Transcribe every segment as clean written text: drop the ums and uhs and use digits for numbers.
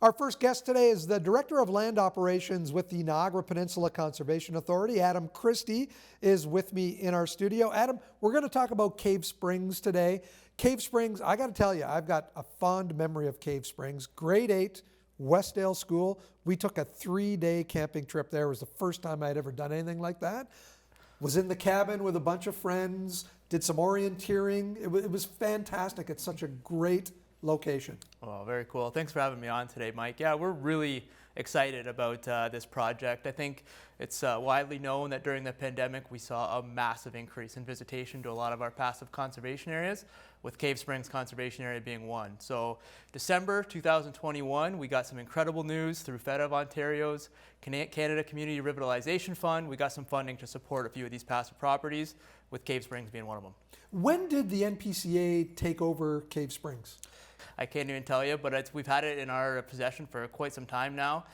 Our first guest today is the Director of Land Operations with the Niagara Peninsula Conservation Authority. Adam Christie is with me in our studio. Adam, we're going to talk about Cave Springs today. Cave Springs, I got to tell you, I've got a fond memory of Cave Springs. Grade 8, Westdale School. We took a 3-day camping trip there. It was the first time I'd ever done anything like that. Was in the cabin with a bunch of friends, did some orienteering. It was fantastic. It's such a great location. Well, very cool. Thanks for having me on today, Mike. Yeah, we're really excited about this project. I think it's widely known that during the pandemic we saw a massive increase in visitation to a lot of our passive conservation areas, with Cave Springs Conservation Area being one. So December 2021, we got some incredible news through FedEv Ontario's Canada Community Revitalization Fund. We got some funding to support a few of these passive properties, with Cave Springs being one of them. When did the NPCA take over Cave Springs? I can't even tell you, but we've had it in our possession for quite some time now.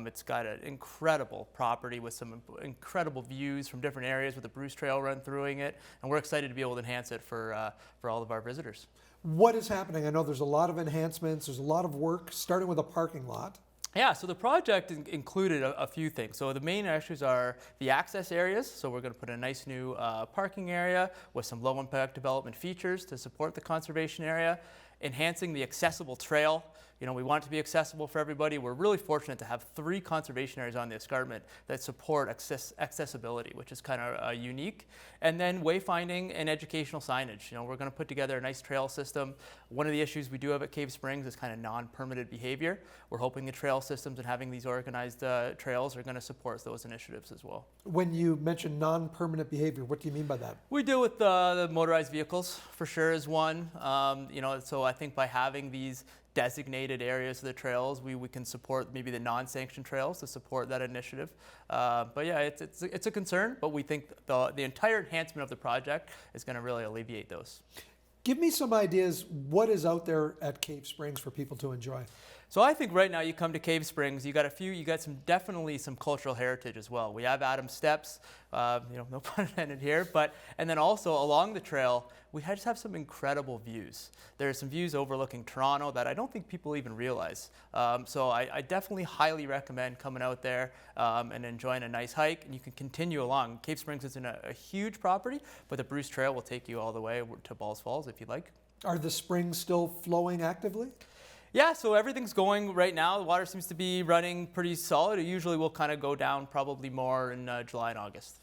It's got an incredible property with some incredible views from different areas with the Bruce Trail run through it, and we're excited to be able to enhance it for all of our visitors. What is happening? I know there's a lot of enhancements, there's a lot of work, starting with a parking lot. Yeah, so the project included a few things. So the main issues are the access areas. So we're going to put a nice new parking area with some low impact development features to support the conservation area. Enhancing the accessible trail. You know, we want it to be accessible for everybody. We're really fortunate to have 3 conservation areas on the escarpment that support accessibility, which is kind of unique. And then wayfinding and educational signage. You know, we're going to put together a nice trail system. One of the issues we do have at Cave Springs is kind of non-permitted behavior. We're hoping the trail systems and having these organized trails are going to support those initiatives as well. When you mention non-permanent behavior, what do you mean by that? We deal with the motorized vehicles for sure is one. You know, so I think by having these designated areas of the trails, we can support maybe the non-sanctioned trails to support that initiative. But yeah, it's a concern, but we think the entire enhancement of the project is going to really alleviate those. Give me some ideas. What is out there at Cave Springs for people to enjoy? So I think right now you come to Cave Springs, you got definitely some cultural heritage as well. We have Adams Steps, you know, no pun intended here, and then also along the trail, we just have some incredible views. There are some views overlooking Toronto that I don't think people even realize. So I definitely highly recommend coming out there and enjoying a nice hike, and you can continue along. Cave Springs isn't a huge property, but the Bruce Trail will take you all the way to Balls Falls if you'd like. Are the springs still flowing actively? Yeah, so everything's going right now. The water seems to be running pretty solid. It usually will kind of go down probably more in July and August.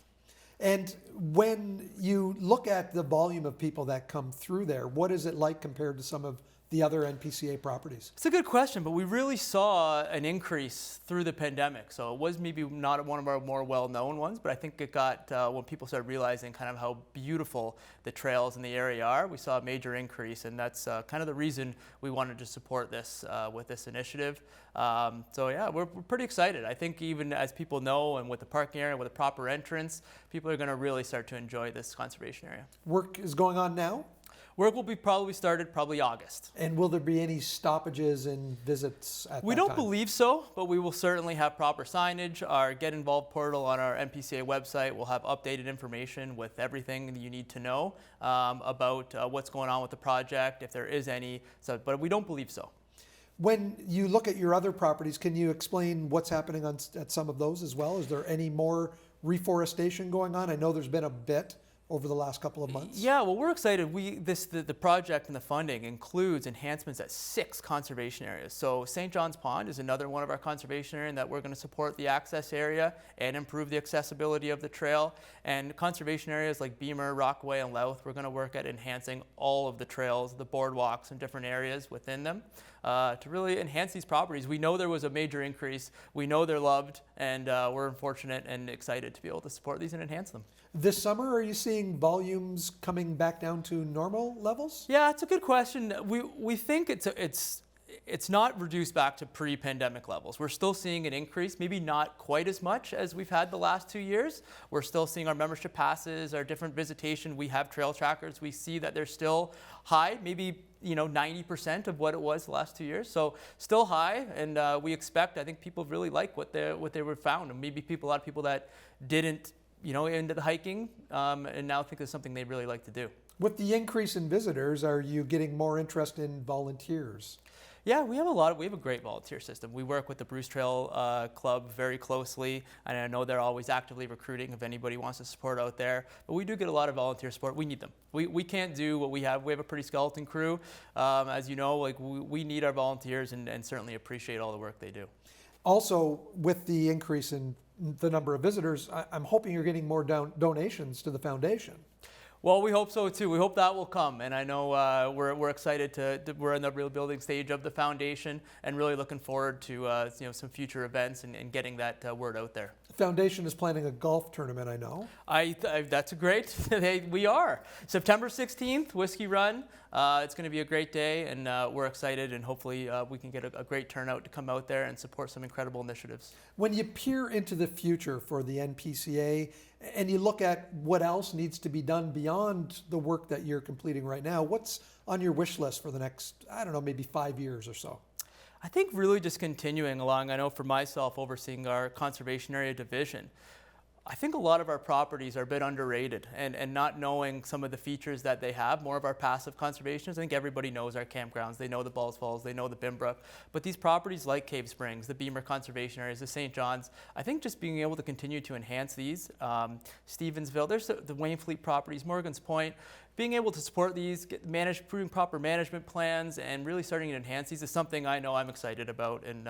And when you look at the volume of people that come through there, what is it like compared to some of the other NPCA properties? It's a good question, but we really saw an increase through the pandemic. So it was maybe not one of our more well-known ones, but I think it got, when people started realizing kind of how beautiful the trails in the area are, we saw a major increase, and that's kind of the reason we wanted to support this with this initiative. So yeah, we're pretty excited. I think even as people know, and with the parking area, with a proper entrance, people are going to really start to enjoy this conservation area. Work is going on now? Work will be probably started August. And will there be any stoppages and visits at that time? We don't believe so, but we will certainly have proper signage. Our Get Involved portal on our NPCA website will have updated information with everything that you need to know about what's going on with the project, if there is any, but we don't believe so. When you look at your other properties, can you explain what's happening at some of those as well? Is there any more reforestation going on? I know there's been a bit over the last couple of months. Yeah, well, we're excited. The project and the funding includes enhancements at 6 conservation areas. So St. John's Pond is another one of our conservation areas that we're going to support the access area and improve the accessibility of the trail. And conservation areas like Beamer, Rockaway, and Louth, we're going to work at enhancing all of the trails, the boardwalks, and different areas within them to really enhance these properties. We know there was a major increase. We know they're loved, and we're fortunate and excited to be able to support these and enhance them. This summer, are you seeing volumes coming back down to normal levels? Yeah, it's a good question. We think it's not reduced back to pre-pandemic levels. We're still seeing an increase, maybe not quite as much as we've had the last 2 years. We're still seeing our membership passes, our different visitation. We have trail trackers. We see that they're still high, maybe 90% of what it was the last 2 years. So still high, and we expect, I think people really like what they were found, and maybe a lot of people that didn't into the hiking and now think it's something they really like to do. With the increase in visitors, are you getting more interest in volunteers? Yeah, we have a great volunteer system. We work with the Bruce Trail Club very closely, and I know they're always actively recruiting if anybody wants to support out there. But we do get a lot of volunteer support. We need them. We can't do what we have. We have a pretty skeleton crew. As you know, like we need our volunteers and certainly appreciate all the work they do. Also, with the increase in the number of visitors, I'm hoping you're getting more donations to the foundation. Well, we hope so too. We hope that will come, and I know we're excited we're in the real building stage of the foundation, and really looking forward to some future events and getting that word out there. The foundation is planning a golf tournament, I know. That's a great. We are September 16th, Whiskey Run. It's going to be a great day, and we're excited, and hopefully we can get a great turnout to come out there and support some incredible initiatives. When you peer into the future for the NPCA and you look at what else needs to be done beyond the work that you're completing right now, what's on your wish list for the next, I don't know, maybe 5 years or so? I think really just continuing along. I know for myself, overseeing our conservation area division, I think a lot of our properties are a bit underrated and not knowing some of the features that they have. More of our passive conservationists, I think everybody knows our campgrounds. They know the Balls Falls, they know the Bimbrook. But these properties like Cave Springs, the Beamer Conservation Areas, the St. John's, I think just being able to continue to enhance these. Stevensville, there's the Wainfleet properties, Morgan's Point, being able to support these, putting proper management plans and really starting to enhance these is something I know I'm excited about and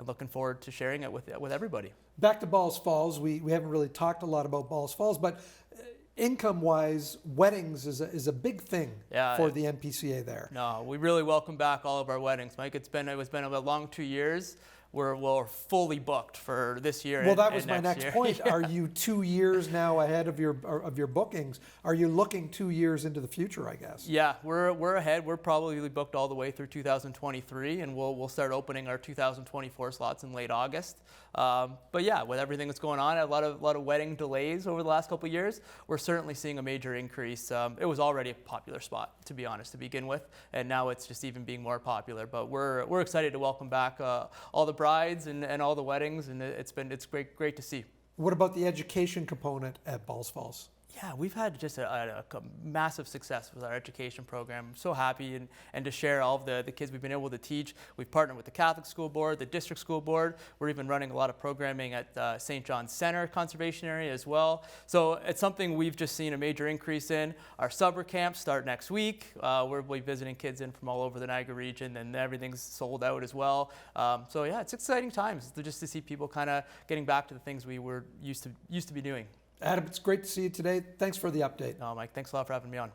looking forward to sharing it with everybody. Back to Balls Falls, we haven't really talked a lot about Balls Falls, but income-wise, weddings is a big thing for the NPCA there. No, we really welcome back all of our weddings, Mike. It was been a long 2 years. We're fully booked for this year. Well, that was my next year. point. Yeah. Are you 2 years now ahead of your bookings? Are you looking 2 years into the future, I guess? Yeah, we're ahead. We're probably booked all the way through 2023, and we'll start opening our 2024 slots in late August. But yeah, with everything that's going on, a lot of wedding delays over the last couple of years, we're certainly seeing a major increase. It was already a popular spot, to be honest, to begin with, and now it's just even being more popular. But we're excited to welcome back all the brides and all the weddings, and it's great to see. What about the education component at Balls Falls? Yeah, we've had just a massive success with our education program. I'm so happy and to share all of the kids we've been able to teach. We've partnered with the Catholic School Board, the District School Board. We're even running a lot of programming at St. John's Center Conservation Area as well. So it's something we've just seen a major increase in. Our summer camps start next week. We'll be visiting kids in from all over the Niagara region, and everything's sold out as well. So yeah, it's exciting times just to see people kind of getting back to the things we were used to be doing. Adam, it's great to see you today. Thanks for the update. No, Mike, thanks a lot for having me on.